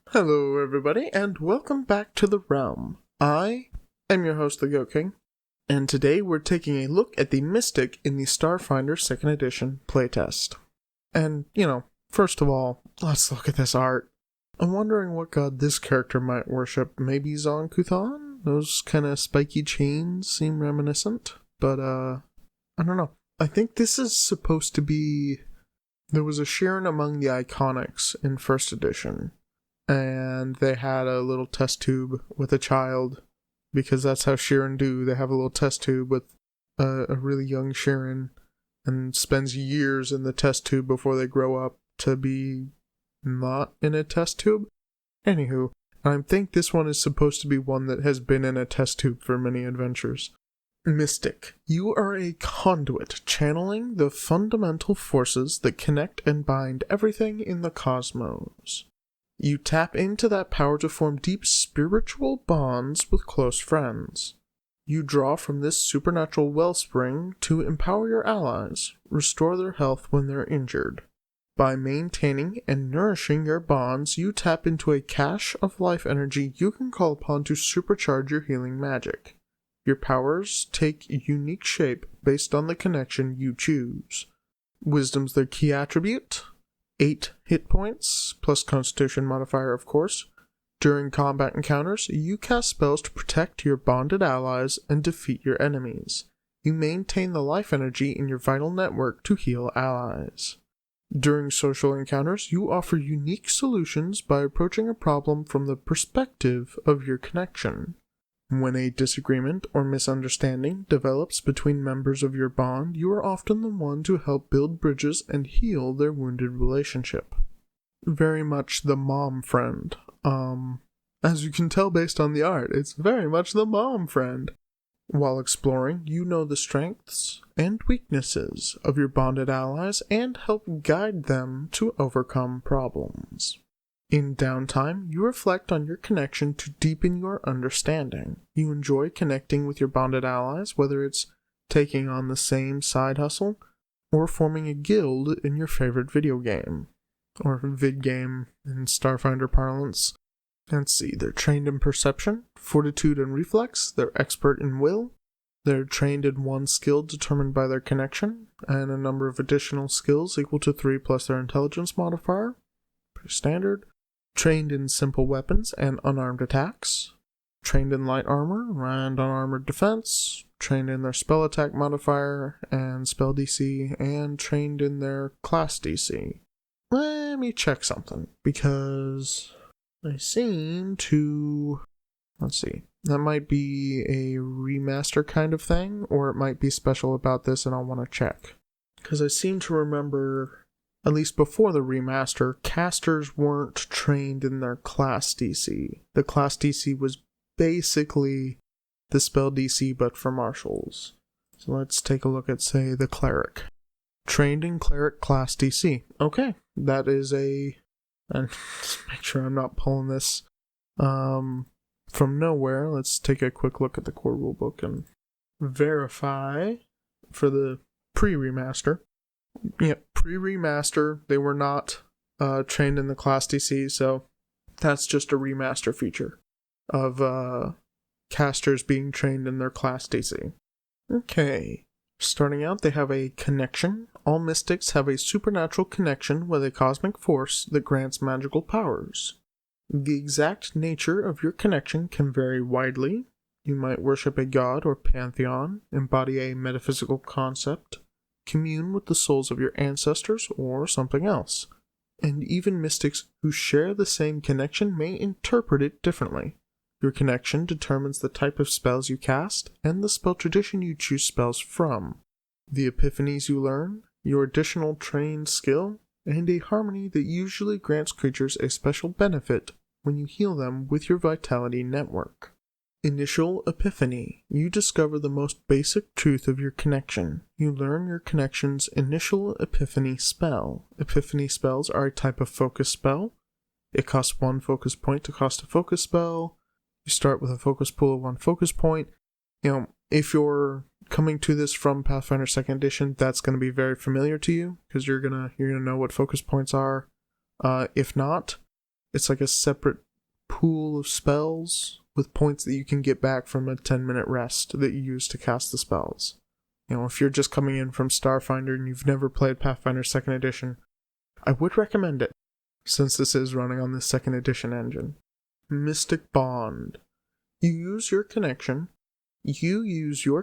Hello, everybody, and welcome back to the realm. I am your host, the Goat King, and today we're taking a look at the Mystic in the Starfinder 2nd Edition playtest. And, first of all, let's look at this art. I'm wondering what god this character might worship. Maybe Zon-Kuthon? Those kind of spiky chains seem reminiscent, but, I don't know. I think this is supposed to be... There was a Sharon among the Iconics in 1st Edition, and they had a little test tube with a child, because that's how Sharon do. They have a little test tube with a really young Sharon, and spends years in the test tube before they grow up to be not in a test tube. Anywho, I think this one is supposed to be one that has been in a test tube for many adventures. Mystic. You are a conduit channeling the fundamental forces that connect and bind everything in the cosmos. You tap into that power to form deep spiritual bonds with close friends. You draw from this supernatural wellspring to empower your allies, restore their health when they're injured. By maintaining and nourishing your bonds, you tap into a cache of life energy you can call upon to supercharge your healing magic. Your powers take unique shape based on the connection you choose. Wisdom's their key attribute. 8 hit points, plus Constitution modifier, of course. During combat encounters, you cast spells to protect your bonded allies and defeat your enemies. You maintain the life energy in your vital network to heal allies. During social encounters, you offer unique solutions by approaching a problem from the perspective of your connection. When a disagreement or misunderstanding develops between members of your bond, you are often the one to help build bridges and heal their wounded relationship. Very much the mom friend. As you can tell based on the art, it's very much the mom friend. While exploring, you know the strengths and weaknesses of your bonded allies and help guide them to overcome problems. In downtime, you reflect on your connection to deepen your understanding. You enjoy connecting with your bonded allies, whether it's taking on the same side hustle or forming a guild in your favorite video game, or vid game in Starfinder parlance. Let's see, they're trained in perception, fortitude, and reflex. They're expert in will. They're trained in one skill determined by their connection, and a number of additional skills equal to 3 plus their intelligence modifier. Pretty standard. Trained in simple weapons and unarmed attacks. Trained in light armor and unarmored defense. Trained in their spell attack modifier and spell DC. And trained in their class DC. Let me check something, because I seem to... Let's see. That might be a remaster kind of thing, or it might be special about this and I'll want to check. Because I seem to remember... At least before the remaster, casters weren't trained in their class DC. The class DC was basically the spell DC but for martials. So let's take a look at, say, the cleric. Trained in cleric class DC. Okay, that is a... And let's make sure I'm not pulling this from nowhere. Let's take a quick look at the core rulebook and verify for the pre-remaster. Yep, pre-remaster, they were not trained in the class DC, so that's just a remaster feature of casters being trained in their class DC. Okay, starting out, they have a connection. All mystics have a supernatural connection with a cosmic force that grants magical powers. The exact nature of your connection can vary widely. You might worship a god or pantheon, embody a metaphysical concept, commune with the souls of your ancestors, or something else. And even mystics who share the same connection may interpret it differently. Your connection determines the type of spells you cast, and the spell tradition you choose spells from, the epiphanies you learn, your additional trained skill, and a harmony that usually grants creatures a special benefit when you heal them with your vitality network. Initial Epiphany. You discover the most basic truth of your connection. You learn your connection's initial Epiphany spell. Epiphany spells are a type of focus spell. It costs 1 focus point to cost a focus spell. You start with a focus pool of 1 focus point. If you're coming to this from Pathfinder 2nd Edition, that's going to be very familiar to you, because you're gonna know what focus points are. If not, It's like a separate pool of spells with points that you can get back from a 10-minute rest that you use to cast the spells. If you're just coming in from Starfinder and you've never played Pathfinder 2nd Edition, I would recommend it, since this is running on the 2nd Edition engine. Mystic Bond. You use your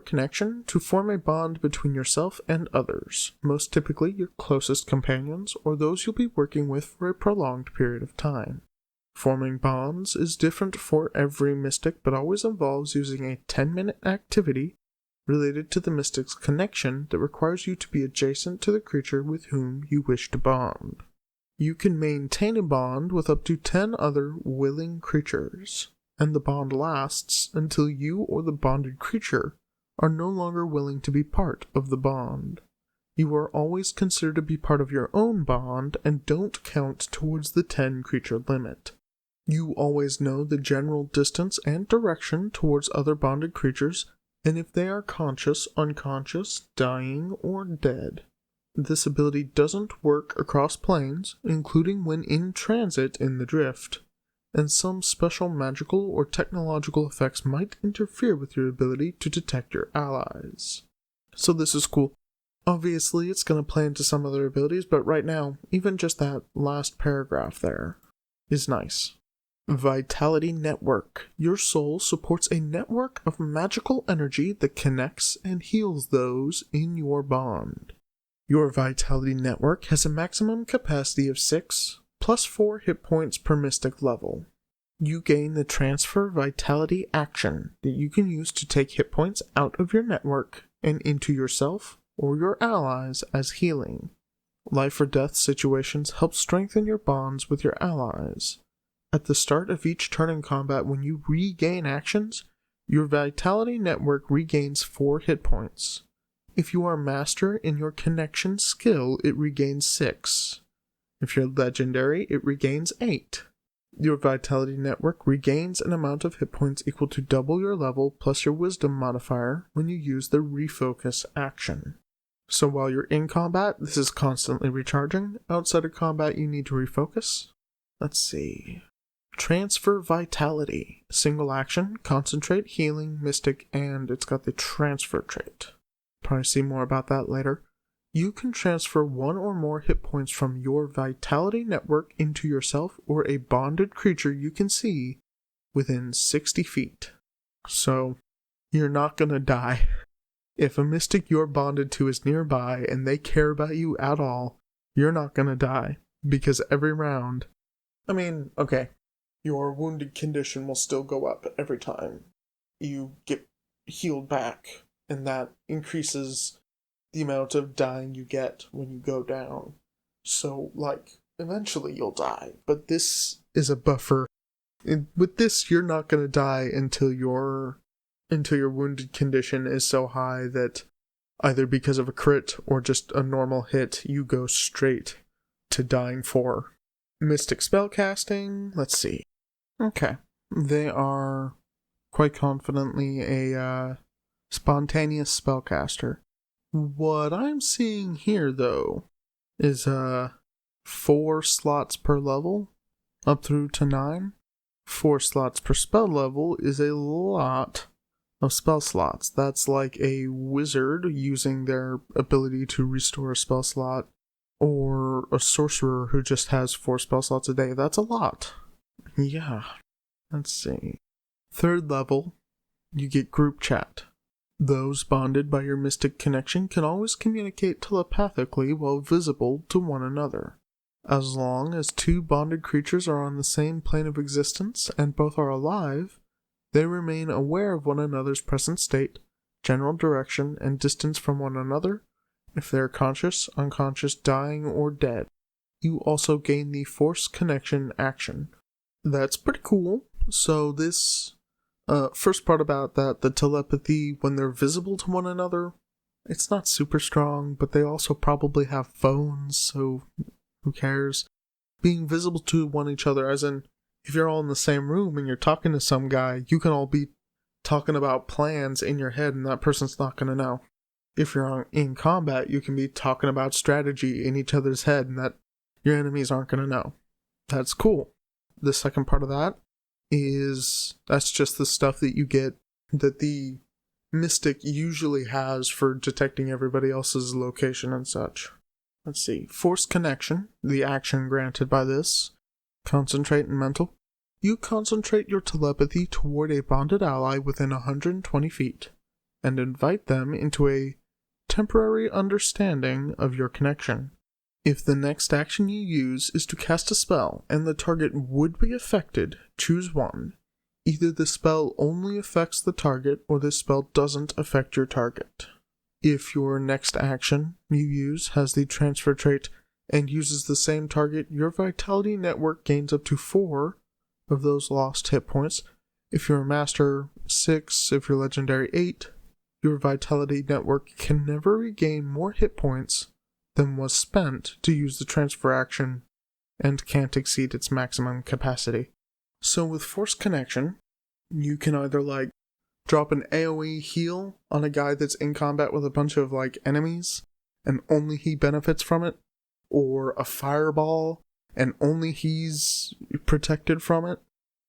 connection to form a bond between yourself and others, most typically your closest companions or those you'll be working with for a prolonged period of time. Forming bonds is different for every mystic, but always involves using a 10-minute activity related to the mystic's connection that requires you to be adjacent to the creature with whom you wish to bond. You can maintain a bond with up to 10 other willing creatures, and the bond lasts until you or the bonded creature are no longer willing to be part of the bond. You are always considered to be part of your own bond and don't count towards the 10 creature limit. You always know the general distance and direction towards other bonded creatures, and if they are conscious, unconscious, dying, or dead. This ability doesn't work across planes, including when in transit in the drift, and some special magical or technological effects might interfere with your ability to detect your allies. So this is cool. Obviously, it's going to play into some other abilities, but right now, even just that last paragraph there is nice. Vitality Network. Your soul supports a network of magical energy that connects and heals those in your bond. Your Vitality Network has a maximum capacity of 6, plus 4 hit points per mystic level. You gain the Transfer Vitality action that you can use to take hit points out of your network and into yourself or your allies as healing. Life or death situations help strengthen your bonds with your allies. At the start of each turn in combat, when you regain actions, your Vitality Network regains 4 hit points. If you are Master in your connection skill, it regains 6. If you're Legendary, it regains 8. Your Vitality Network regains an amount of hit points equal to double your level plus your Wisdom modifier when you use the Refocus action. So while you're in combat, this is constantly recharging. Outside of combat, you need to refocus. Let's see. Transfer Vitality. Single action, concentrate, healing, mystic, and it's got the transfer trait. Probably see more about that later. You can transfer 1 or more hit points from your Vitality Network into yourself or a bonded creature you can see within 60 feet. So, you're not gonna die. If a mystic you're bonded to is nearby and they care about you at all, you're not gonna die. Because every round... your wounded condition will still go up every time you get healed back, and that increases the amount of dying you get when you go down. So, eventually you'll die, but this is a buffer. With this, you're not gonna die until your wounded condition is so high that either because of a crit or just a normal hit, you go straight to dying 4. Mystic Spellcasting, let's see. Okay. They are quite confidently a spontaneous spellcaster. What I'm seeing here, though, is 4 slots per level, up through to 9. 4 slots per spell level is a lot of spell slots. That's like a wizard using their ability to restore a spell slot, or a sorcerer who just has 4 spell slots a day. That's a lot. Yeah. Let's see. 3rd level, you get group chat. Those bonded by your mystic connection can always communicate telepathically while visible to one another. As long as 2 bonded creatures are on the same plane of existence and both are alive, they remain aware of one another's present state, general direction, and distance from one another if they are conscious, unconscious, dying, or dead. You also gain the Force Connection action. That's pretty cool. So this first part about that, the telepathy, when they're visible to one another, it's not super strong, but they also probably have phones, so who cares? Being visible to one each other, as in, if you're all in the same room and you're talking to some guy, you can all be talking about plans in your head and that person's not going to know. If you're in combat, you can be talking about strategy in each other's head and that your enemies aren't going to know. That's cool. the second part of that that's just the stuff that you get that the mystic usually has for detecting everybody else's location and such. Let's see. Force connection, the action granted by this. Concentrate and mental. You concentrate your telepathy toward a bonded ally within 120 feet, and invite them into a temporary understanding of your connection. If the next action you use is to cast a spell and the target would be affected, choose one. Either the spell only affects the target or the spell doesn't affect your target. If your next action you use has the transfer trait and uses the same target, your vitality network gains up to 4 of those lost hit points. If you're a master, 6. If you're legendary, 8. Your vitality network can never regain more hit points than was spent to use the transfer action and can't exceed its maximum capacity. So with Force Connection, you can either drop an AoE heal on a guy that's in combat with a bunch of enemies and only he benefits from it, or a fireball and only he's protected from it.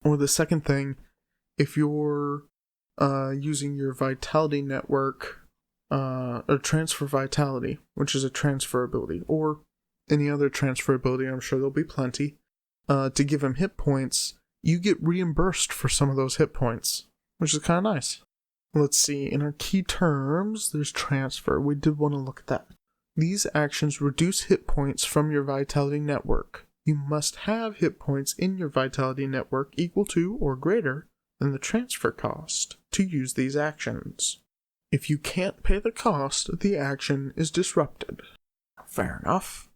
Or the second thing, if you're using your vitality network, or transfer vitality, which is a transfer ability, or any other transfer ability, I'm sure there'll be plenty, to give him hit points, you get reimbursed for some of those hit points, which is kind of nice. Let's see, in our key terms, there's transfer. We did want to look at that. These actions reduce hit points from your vitality network. You must have hit points in your vitality network equal to or greater than the transfer cost to use these actions. If you can't pay the cost, the action is disrupted. Fair enough.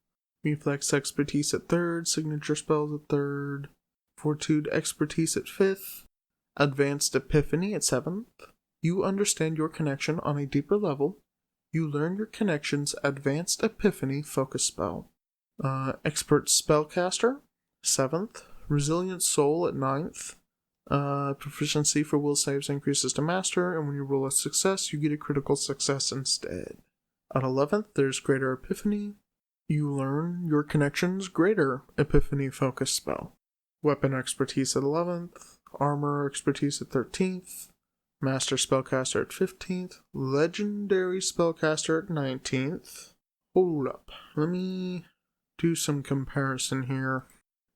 Reflex expertise at 3rd, signature spells at 3rd, fortitude expertise at 5th, advanced epiphany at 7th. You understand your connection on a deeper level. You learn your connection's advanced epiphany focus spell. Expert spellcaster, 7th, resilient soul at 9th. Proficiency for will saves increases to master, and when you roll a success, you get a critical success instead. At 11th, there's greater epiphany. You learn your connection's greater epiphany focus spell. Weapon expertise at 11th, armor expertise at 13th, master spellcaster at 15th, legendary spellcaster at 19th. Hold up, let me do some comparison here,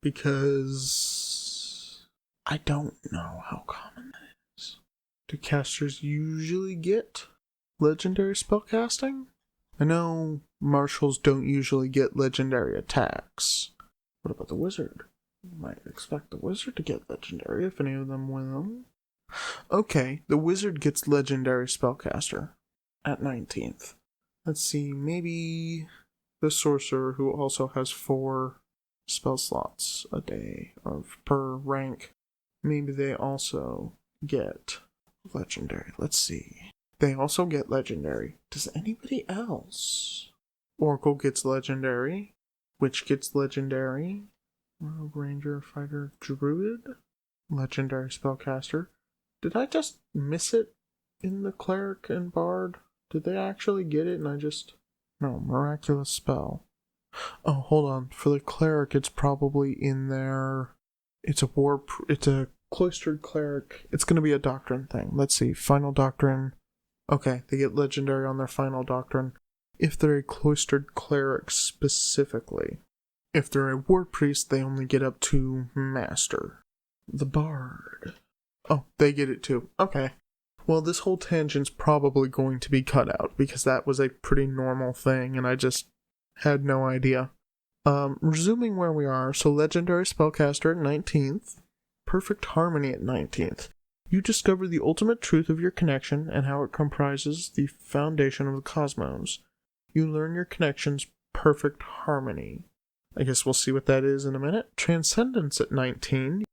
because I don't know how common that is. Do casters usually get legendary spellcasting? I know marshals don't usually get legendary attacks. What about the wizard? You might expect the wizard to get legendary if any of them will. Okay, the wizard gets legendary spellcaster at 19th. Let's see, maybe the sorcerer, who also has 4 spell slots a day per rank, maybe they also get legendary. Let's see. They also get legendary. Does anybody else? Oracle gets legendary. Witch gets legendary. Rogue, Ranger, Fighter, Druid. Legendary spellcaster. Did I just miss it in the Cleric and Bard? Did they actually get it and I just... No, miraculous spell. Oh, hold on. For the Cleric, it's probably in there. It's a cloistered Cleric. It's going to be a Doctrine thing. Let's see. Final Doctrine. Okay, they get legendary on their Final Doctrine. If they're a cloistered Cleric specifically. If they're a War Priest, they only get up to Master. The Bard. Oh, they get it too. Okay. Well, this whole tangent's probably going to be cut out, because that was a pretty normal thing, and I just had no idea. Resuming where we are, so Legendary Spellcaster at 19th, Perfect Harmony at 19th. You discover the ultimate truth of your connection and how it comprises the foundation of the cosmos. You learn your connection's perfect harmony. I guess we'll see what that is in a minute. Transcendence at 19.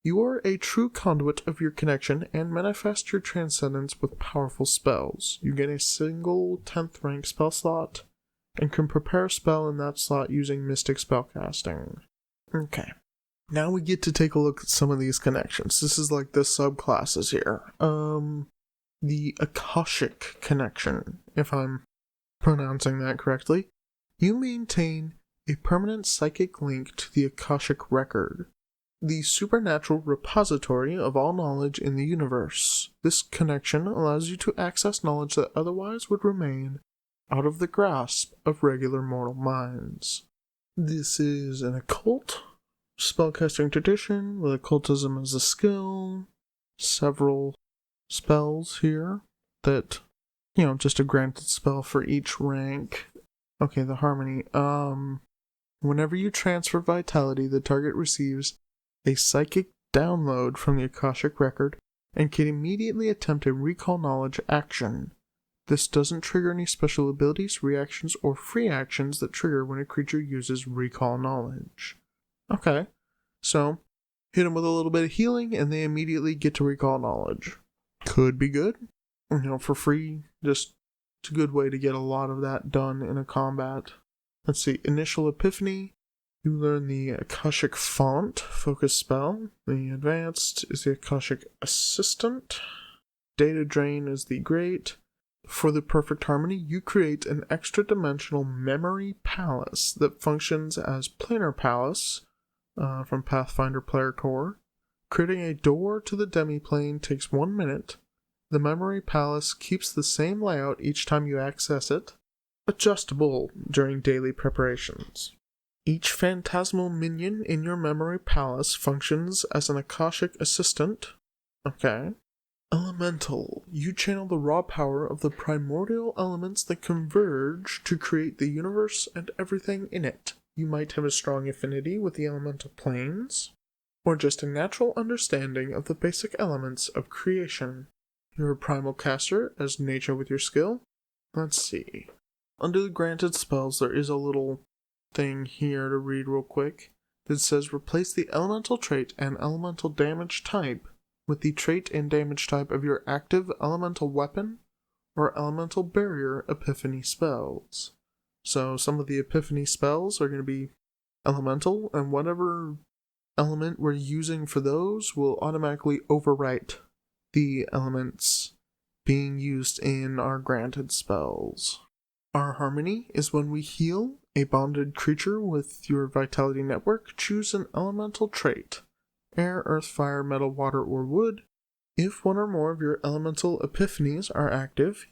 You are a true conduit of your connection and manifest your transcendence with powerful spells. You get a single 10th rank spell slot and can prepare a spell in that slot using Mystic Spellcasting. Okay. Now we get to take a look at some of these connections. This is like the subclasses here. The Akashic connection, if I'm pronouncing that correctly. You maintain a permanent psychic link to the Akashic record. the supernatural repository of all knowledge in the universe. This connection allows you to access knowledge that otherwise would remain out of the grasp of regular mortal minds. This is an occult spellcasting tradition with occultism as a skill. Several spells here that, just a granted spell for each rank. Okay, the harmony. Whenever you transfer vitality, the target receives a psychic download from the Akashic record and can immediately attempt a recall knowledge action. This doesn't trigger any special abilities, reactions, or free actions that trigger when a creature uses recall knowledge. Okay, so hit them with a little bit of healing and they immediately get to recall knowledge. Could be good, for free. Just it's a good way to get a lot of that done in a combat. Let's see, initial epiphany. You learn the Akashic font focus spell. The advanced is the Akashic assistant. Data drain is the great. For the perfect harmony, you create an extra-dimensional memory palace that functions as planar palace from Pathfinder Player Core. Creating a door to the demiplane takes 1 minute. The memory palace keeps the same layout each time you access it. Adjustable during daily preparations. Each phantasmal minion in your memory palace functions as an Akashic assistant. Okay. Elemental. You channel the raw power of the primordial elements that converge to create the universe and everything in it. You might have a strong affinity with the elemental planes, or just a natural understanding of the basic elements of creation. You're a primal caster, as nature with your skill. Let's see. Under the granted spells, there is a little thing here to read real quick that says replace the elemental trait and elemental damage type with the trait and damage type of your active elemental weapon or elemental barrier epiphany spells. So some of the epiphany spells are going to be elemental, and whatever element we're using for those will automatically overwrite the elements being used in our granted spells. Our harmony is when we heal a bonded creature with your vitality network. Choose an elemental trait: air, earth, fire, metal, water, or wood. If one or more of your elemental epiphanies are active,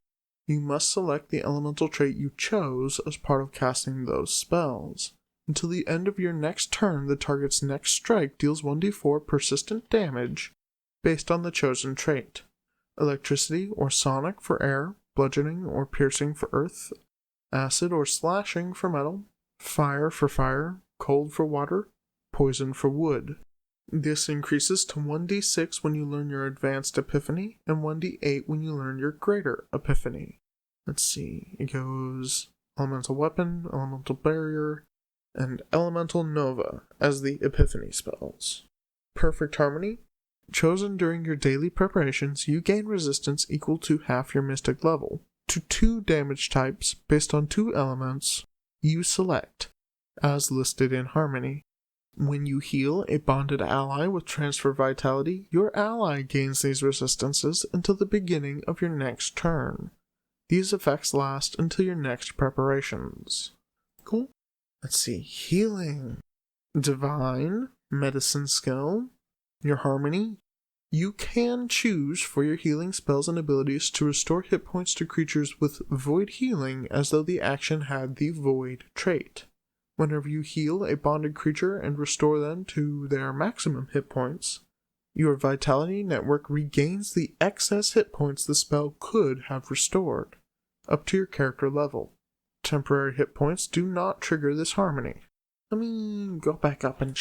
you must select the elemental trait you chose as part of casting those spells. Until the end of your next turn, the target's next strike deals 1d4 persistent damage based on the chosen trait. Electricity or sonic for air, bludgeoning or piercing for earth, acid or slashing for metal, fire for fire, cold for water, poison for wood. This increases to 1d6 when you learn your advanced epiphany, and 1d8 when you learn your greater epiphany. Let's see, it goes elemental weapon, elemental barrier, and elemental nova as the epiphany spells. Perfect harmony. Chosen during your daily preparations, you gain resistance equal to half your mystic level to 2 damage types based on 2 elements you select, as listed in harmony. When you heal a bonded ally with transfer vitality, your ally gains these resistances until the beginning of your next turn. These effects last until your next preparations. Cool. Let's see. Healing. Divine. Medicine skill. Your harmony. You can choose for your healing spells and abilities to restore hit points to creatures with void healing as though the action had the void trait. Whenever you heal a bonded creature and restore them to their maximum hit points, your vitality network regains the excess hit points the spell could have restored, up to your character level. Temporary hit points do not trigger this harmony. Let me go back up and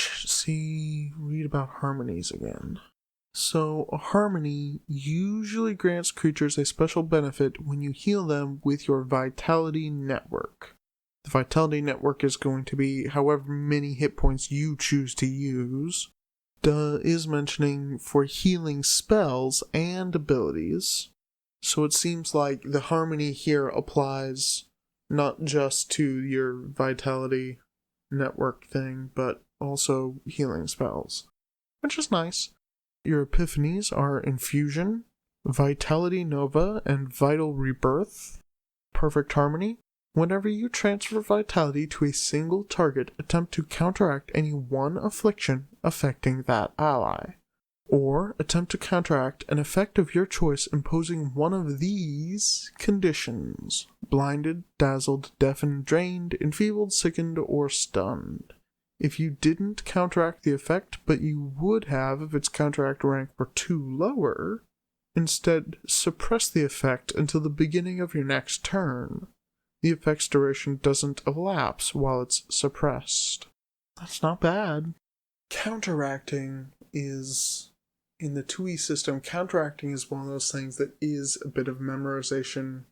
read about harmonies again. So, a harmony usually grants creatures a special benefit when you heal them with your vitality network. The vitality network is going to be however many hit points you choose to use. Is mentioning for healing spells and abilities. So it seems like the harmony here applies not just to your vitality network thing, but also healing spells, which is nice. Your epiphanies are Infusion, Vitality Nova, and Vital Rebirth. Perfect Harmony. Whenever you transfer vitality to a single target, attempt to counteract any one affliction affecting that ally. Or attempt to counteract an effect of your choice imposing one of these conditions: blinded, dazzled, deafened, drained, enfeebled, sickened, or stunned. If you didn't counteract the effect, but you would have if its counteract rank were 2 lower, instead suppress the effect until the beginning of your next turn. The effect's duration doesn't elapse while it's suppressed. That's not bad. Counteracting is... In the 2E system, counteracting is one of those things that is a bit of memorization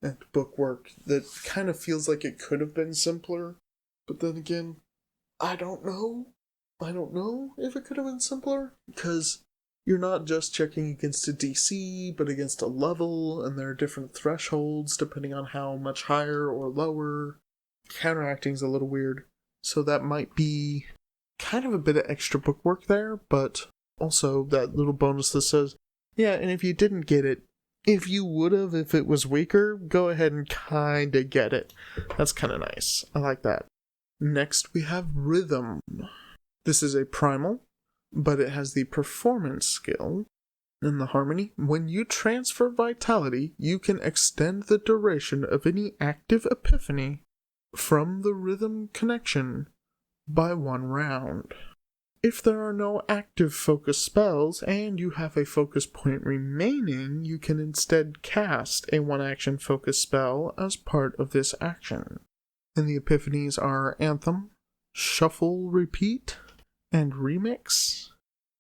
and bookwork that kind of feels like it could have been simpler. But then again, I don't know. I don't know if it could have been simpler, because you're not just checking against a DC, but against a level, and there are different thresholds depending on how much higher or lower. Counteracting's a little weird, so that might be kind of a bit of extra bookwork there, but also that little bonus that says, yeah, and if you didn't get it, if you would have, if it was weaker, go ahead and kinda get it. That's kinda nice. I like that. Next, we have Rhythm. This is a primal, but it has the performance skill and the harmony. When you transfer vitality, you can extend the duration of any active epiphany from the rhythm connection by 1 round. If there are no active focus spells and you have a focus point remaining, you can instead cast a 1-action focus spell as part of this action. And the epiphanies are Anthem, Shuffle Repeat, and Remix.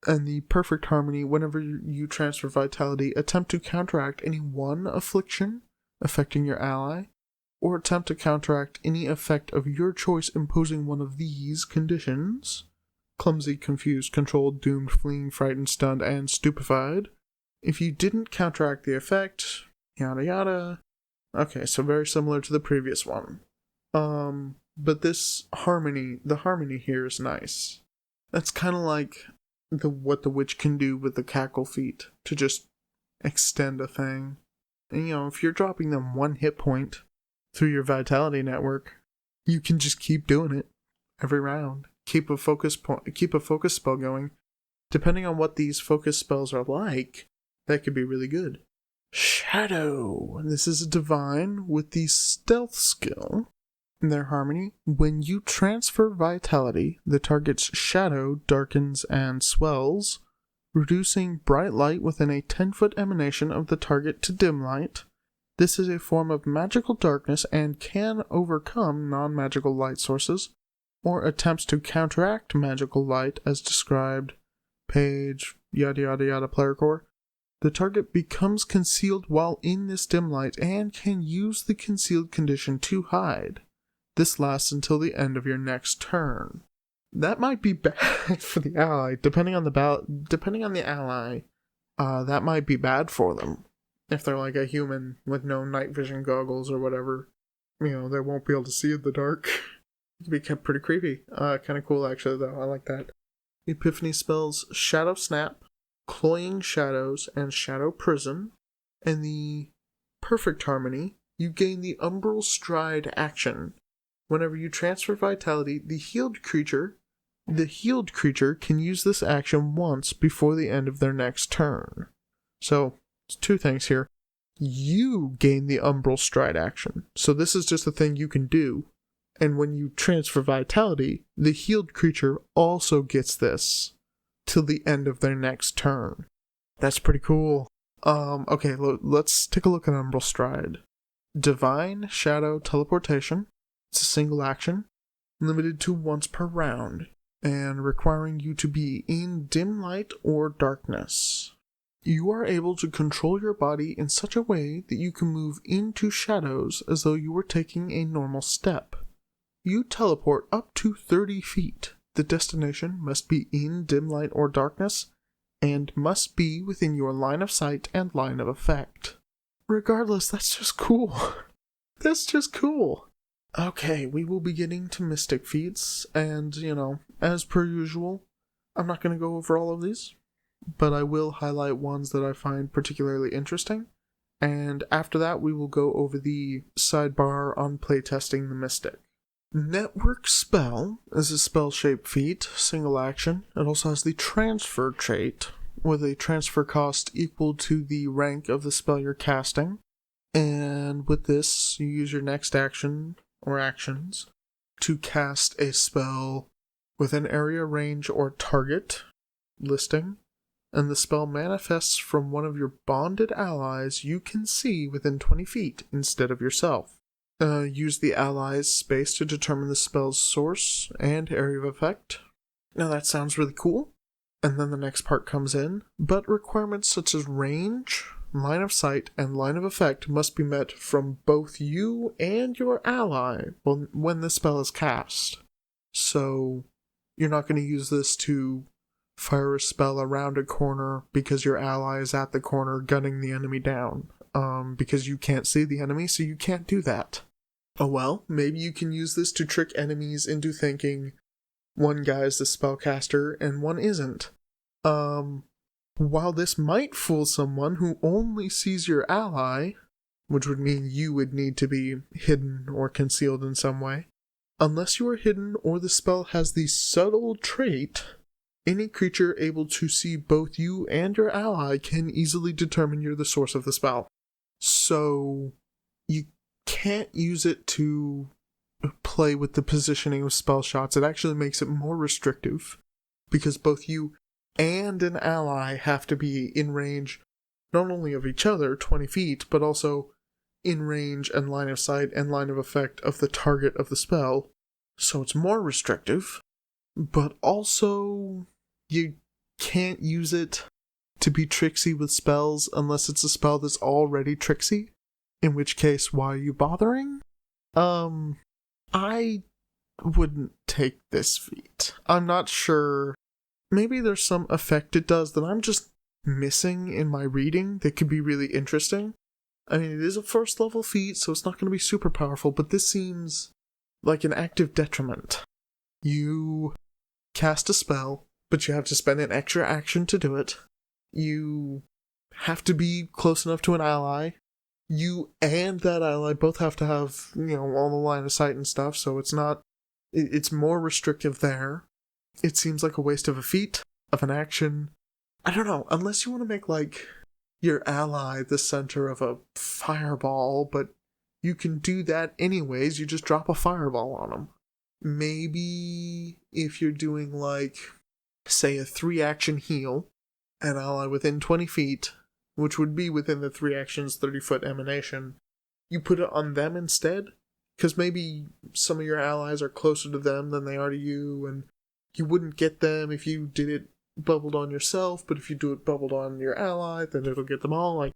And the perfect harmony: whenever you transfer vitality, attempt to counteract any one affliction affecting your ally, or attempt to counteract any effect of your choice imposing one of these conditions: clumsy, confused, controlled, doomed, fleeing, frightened, stunned, and stupefied. If you didn't counteract the effect, yada yada. Okay, so very similar to the previous one. But this harmony, the harmony here is nice. That's kind of like what the witch can do with the cackle feat, to just extend a thing. And if you're dropping them 1 hit point through your vitality network, you can just keep doing it every round. Keep a focus spell going. Depending on what these focus spells are like, that could be really good. Shadow. This is a divine with the stealth skill. In their harmony, when you transfer vitality, the target's shadow darkens and swells, reducing bright light within a 10-foot emanation of the target to dim light. This is a form of magical darkness and can overcome non-magical light sources, or attempts to counteract magical light as described, page, yada yada yada, player core. The target becomes concealed while in this dim light and can use the concealed condition to hide. This lasts until the end of your next turn. That might be bad for the ally, depending on the ally. That might be bad for them. If they're like a human with no night vision goggles or whatever, they won't be able to see in the dark. It can be kept pretty creepy. Kind of cool, actually, though. I like that. Epiphany spells Shadow Snap, Cloying Shadows, and Shadow Prison. And the perfect harmony, you gain the Umbral Stride action. Whenever you transfer vitality, the healed creature can use this action once before the end of their next turn. So, it's 2 things here. You gain the Umbral Stride action. So this is just a thing you can do. And when you transfer vitality, the healed creature also gets this till the end of their next turn. That's pretty cool. Okay, let's take a look at Umbral Stride. Divine Shadow Teleportation. It's a single action, limited to once per round, and requiring you to be in dim light or darkness. You are able to control your body in such a way that you can move into shadows as though you were taking a normal step. You teleport up to 30 feet. The destination must be in dim light or darkness, and must be within your line of sight and line of effect. Regardless, that's just cool. That's just cool. Okay, we will be getting to Mystic feats, and, as per usual, I'm not going to go over all of these, but I will highlight ones that I find particularly interesting, And after that, we will go over the sidebar on playtesting the Mystic. Network Spell is a spell-shaped feat, single action. It also has the transfer trait, with a transfer cost equal to the rank of the spell you're casting. And with this, you use your next action, or actions, to cast a spell with an area, range, or target listing, and the spell manifests from one of your bonded allies you can see within 20 feet instead of yourself. Use the ally's space to determine the spell's source and area of effect. Now that sounds really cool. And then the next part comes in, but requirements such as range, line of sight, and line of effect must be met from both you and your ally when the spell is cast. So you're not going to use this to fire a spell around a corner because your ally is at the corner gunning the enemy down. Because you can't see the enemy, so you can't do that. Oh well, maybe you can use this to trick enemies into thinking one guy is the spellcaster and one isn't. While this might fool someone who only sees your ally, which would mean you would need to be hidden or concealed in some way, unless you are hidden or the spell has the subtle trait, any creature able to see both you and your ally can easily determine you're the source of the spell. So you can't use it to play with the positioning of spell shots. It actually makes it more restrictive because both you and an ally have to be in range not only of each other, 20 feet, but also in range and line of sight and line of effect of the target of the spell. So it's more restrictive, but also you can't use it to be tricksy with spells unless it's a spell that's already tricksy, in which case, why are you bothering? I wouldn't take this feat. I'm not sure. Maybe there's some effect it does that I'm just missing in my reading that could be really interesting. I mean, it is a first level feat, so it's not going to be super powerful, but this seems like an active detriment. You cast a spell, but you have to spend an extra action to do it. You have to be close enough to an ally. You and that ally both have to have, all the line of sight and stuff, so it's more restrictive there. It seems like a waste of a feat, of an action. I don't know, unless you want to make, your ally the center of a fireball, but you can do that anyways, you just drop a fireball on them. Maybe if you're doing, say a 3-action heal, an ally within 20 feet, which would be within the 3 actions 30-foot emanation, you put it on them instead, because maybe some of your allies are closer to them than they are to you, and you wouldn't get them if you did it bubbled on yourself, but if you do it bubbled on your ally, then it'll get them all.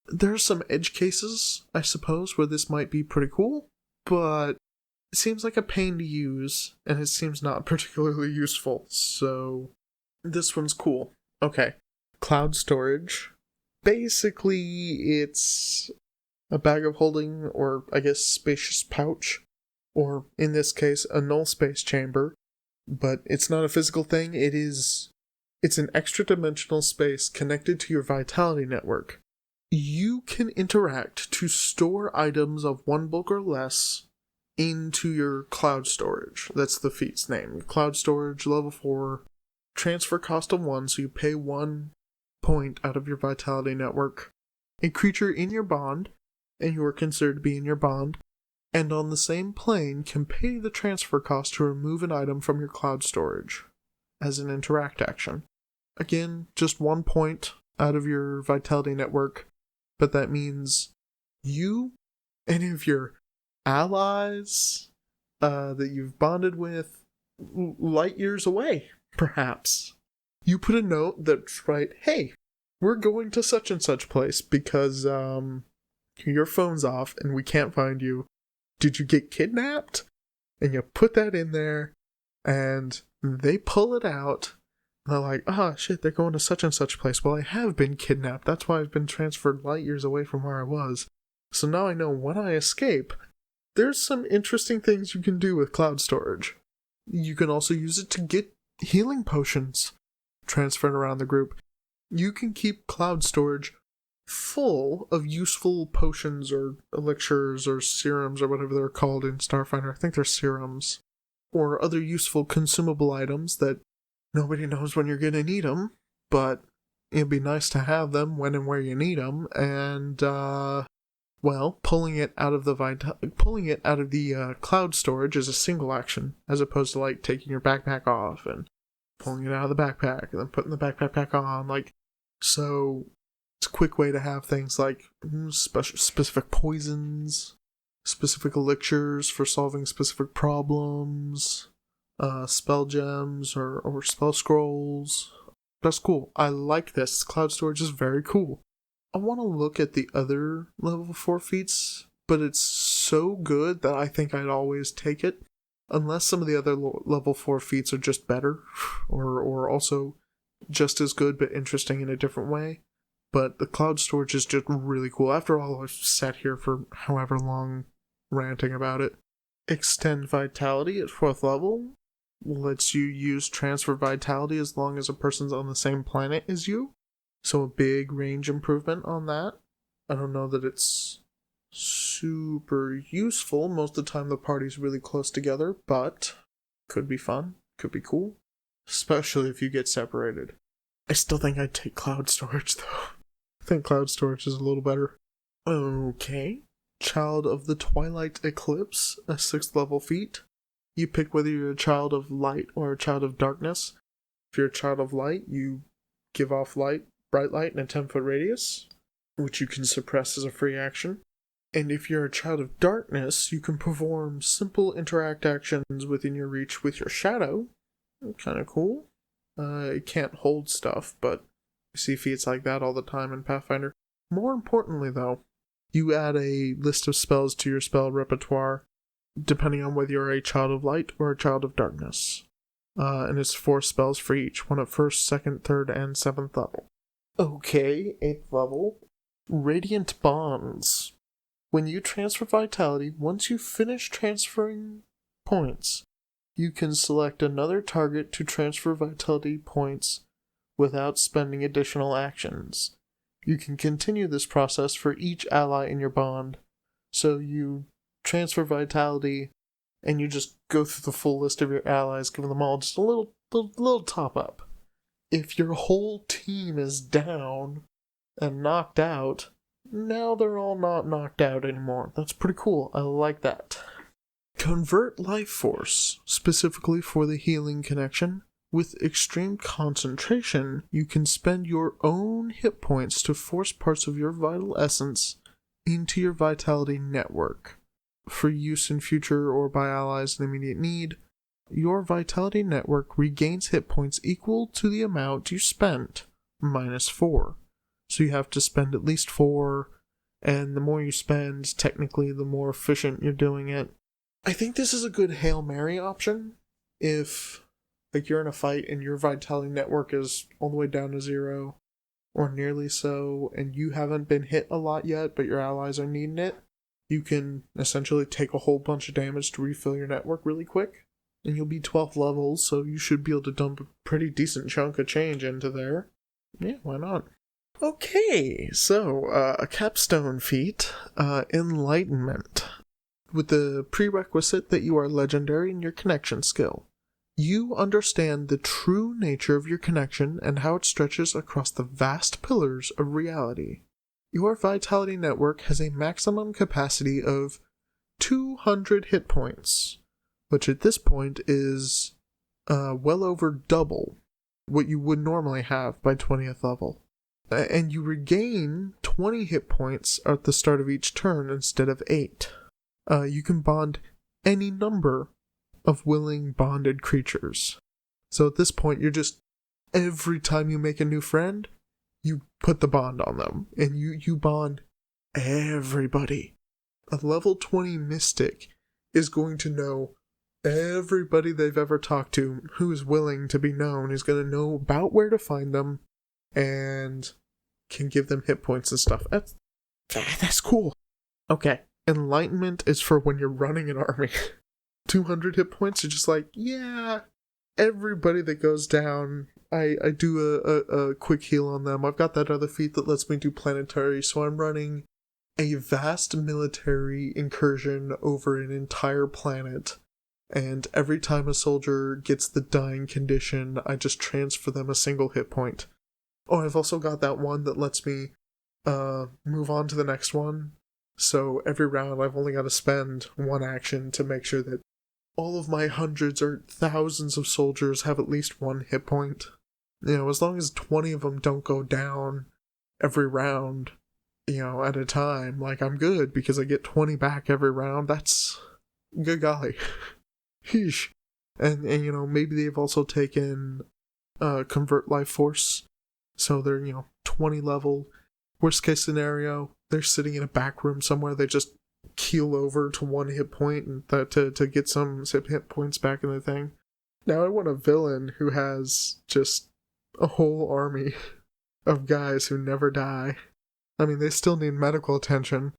There are some edge cases, I suppose, where this might be pretty cool, but it seems like a pain to use, and it seems not particularly useful, so this one's cool. Okay, cloud storage. Basically, it's a bag of holding, or I guess spacious pouch, or in this case, a null space chamber, but it's not a physical thing, it's an extra-dimensional space connected to your vitality network. You can interact to store items of 1 bulk or less into your cloud storage. That's the feat's name. Cloud storage, level 4, transfer cost of 1, so you pay 1 point out of your vitality network. A creature in your bond, and you are considered to be in your bond, and on the same plane can pay the transfer cost to remove an item from your cloud storage as an interact action. Again, just 1 point out of your vitality network, but that means you, any of your allies that you've bonded with, light years away, perhaps. You put a note that's right, hey, we're going to such and such place because your phone's off and we can't find you. Did you get kidnapped? And you put that in there, and they pull it out. And they're like, shit, they're going to such and such place. Well, I have been kidnapped. That's why I've been transferred light years away from where I was. So now I know when I escape, there's some interesting things you can do with cloud storage. You can also use it to get healing potions transferred around the group. You can keep cloud storage full of useful potions or elixirs or serums or whatever they're called in Starfinder. I think they're serums. Or other useful consumable items that nobody knows when you're going to need them, but it'd be nice to have them when and where you need them. And, pulling it out of the cloud storage is a single action, as opposed to, like, taking your backpack off and pulling it out of the backpack and then putting the backpack back on. So it's a quick way to have things like specific poisons, specific elixirs for solving specific problems, spell gems or spell scrolls. That's cool. I like this. Cloud storage is very cool. I want to look at the other level 4 feats, but it's so good that I think I'd always take it. Unless some of the other level 4 feats are just better, or also just as good but interesting in a different way. But the cloud storage is just really cool. After all, I've sat here for however long ranting about it. Extend Vitality at 4th level lets you use Transfer Vitality as long as a person's on the same planet as you. So a big range improvement on that. I don't know that it's super useful. Most of the time the party's really close together, but could be fun, could be cool. Especially if you get separated. I still think I'd take cloud storage though. I think cloud storage is a little better. Okay. Child of the Twilight Eclipse, a 6th level feat. You pick whether you're a child of light or a child of darkness. If you're a child of light, you give off bright light in a 10-foot radius, which you can suppress as a free action. And if you're a child of darkness, you can perform simple interact actions within your reach with your shadow. Kind of cool. It can't hold stuff, but you see feats like that all the time in Pathfinder. More importantly, though, you add a list of spells to your spell repertoire, depending on whether you're a child of light or a child of darkness. And it's 4 spells for each, one at 1st, 2nd, 3rd, and 7th level. Okay, 8th level. Radiant Bonds. When you transfer Vitality, once you finish transferring points, you can select another target to transfer Vitality points without spending additional actions. You can continue this process for each ally in your bond. So you transfer Vitality, and you just go through the full list of your allies, giving them all just a little top up. If your whole team is down and knocked out, now they're all not knocked out anymore. That's pretty cool. I like that. Convert Life Force, specifically for the healing connection. With extreme concentration, you can spend your own hit points to force parts of your vital essence into your vitality network. For use in future or by allies in immediate need, your vitality network regains hit points equal to the amount you spent, minus 4. So you have to spend at least 4, and the more you spend, technically, the more efficient you're doing it. I think this is a good Hail Mary option. If, you're in a fight and your vitality network is all the way down to 0, or nearly so, and you haven't been hit a lot yet, but your allies are needing it, you can essentially take a whole bunch of damage to refill your network really quick. And you'll be 12th level, so you should be able to dump a pretty decent chunk of change into there. Yeah, why not? Okay, so a capstone feat, Enlightenment. With the prerequisite that you are legendary in your connection skill. You understand the true nature of your connection and how it stretches across the vast pillars of reality. Your vitality network has a maximum capacity of 200 hit points, which at this point is well over double what you would normally have by 20th level. And you regain 20 hit points at the start of each turn instead of 8. You can bond any number of willing bonded creatures. So at this point, you're just, every time you make a new friend, you put the bond on them, and you bond everybody. A level 20 mystic is going to know everybody they've ever talked to who is willing to be known, is going to know about where to find them, and can give them hit points and stuff. That's cool. Okay, Enlightenment is for when you're running an army. 200 hit points, you're just like, yeah, everybody that goes down I do a quick heal on them. I've got that other feat that lets me do planetary, so I'm running a vast military incursion over an entire planet, and every time a soldier gets the dying condition, I just transfer them a single hit point. Oh, I've also got that one that lets me move on to the next one, so every round I've only got to spend one action to make sure that all of my hundreds or thousands of soldiers have at least one hit point. As long as 20 of them don't go down every round, at a time, like, I'm good because I get 20 back every round. That's good golly. Heesh. And maybe they've also taken Convert Life Force, so they're, 20 level. Worst case scenario, they're sitting in a back room somewhere, they just keel over to one hit point and to get some hit points back in the thing. Now I want a villain who has just a whole army of guys who never die. I mean, they still need medical attention,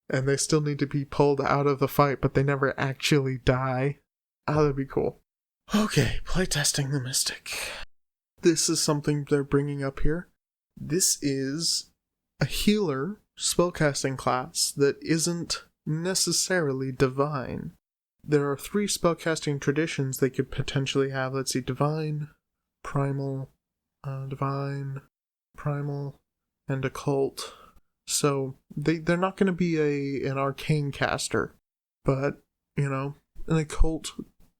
and they still need to be pulled out of the fight, but they never actually die. That'd be cool. Okay, playtesting the Mystic. This is something they're bringing up here. This is a healer spellcasting class that isn't necessarily divine. There are 3 spellcasting traditions they could potentially have. Let's see, divine, primal, and occult. So they're not going to be an arcane caster, but an occult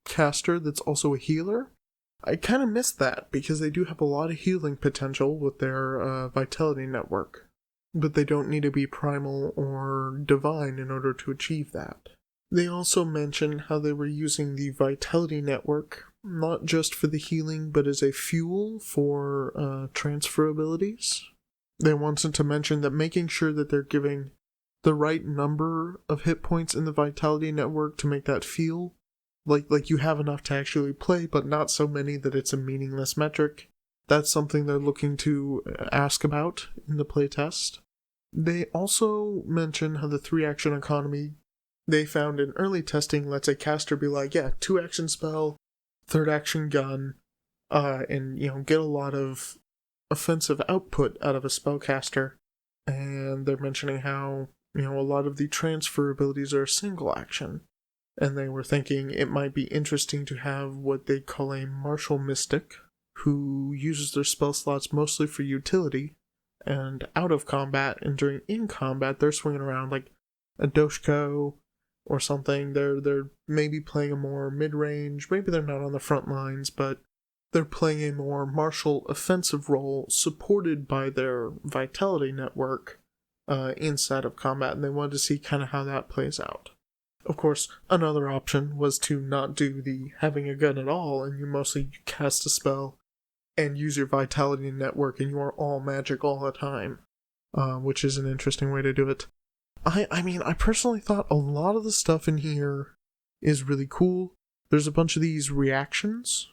caster that's also a healer. I kind of miss that because they do have a lot of healing potential with their vitality network, but they don't need to be primal or divine in order to achieve that. They also mention how they were using the vitality network not just for the healing, but as a fuel for transfer abilities. They wanted to mention that making sure that they're giving the right number of hit points in the vitality network to make that feel like you have enough to actually play, but not so many that it's a meaningless metric. That's something they're looking to ask about in the playtest. They also mention how the 3-action economy they found in early testing lets a caster be like, 2-action spell, 3rd-action gun, and get a lot of offensive output out of a spellcaster. And they're mentioning how a lot of the transfer abilities are single action. And they were thinking it might be interesting to have what they call a martial mystic, who uses their spell slots mostly for utility, and out of combat, and during in combat, they're swinging around like a Doshko or something. They're maybe playing a more mid-range, maybe they're not on the front lines, but they're playing a more martial offensive role supported by their vitality network inside of combat, and they wanted to see kind of how that plays out. Of course, another option was to not do the having a gun at all, and you mostly cast a spell and use your vitality network, and you are all magic all the time, which is an interesting way to do it. I personally thought a lot of the stuff in here is really cool. There's a bunch of these reactions.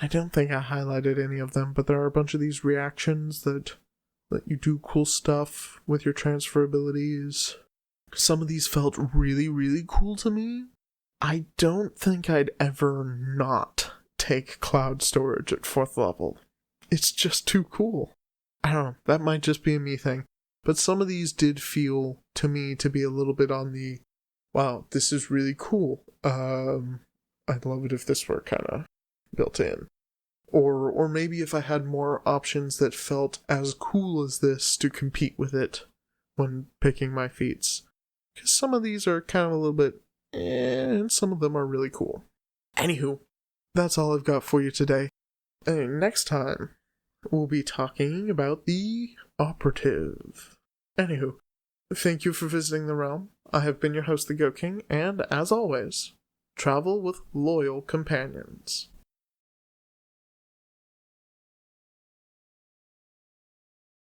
I don't think I highlighted any of them, but there are a bunch of these reactions that let you do cool stuff with your transfer abilities. Some of these felt really, really cool to me. I don't think I'd ever not take cloud storage at 4th level. It's just too cool. I don't know, that might just be a me thing. But some of these did feel to me to be a little bit on the, wow, this is really cool. I'd love it if this were kind of built in. Or maybe if I had more options that felt as cool as this to compete with it when picking my feats. Because some of these are kind of a little bit and some of them are really cool. Anywho, that's all I've got for you today. And next time, we'll be talking about the operative. Anywho, thank you for visiting the realm. I have been your host, the Goat King, and as always, travel with loyal companions.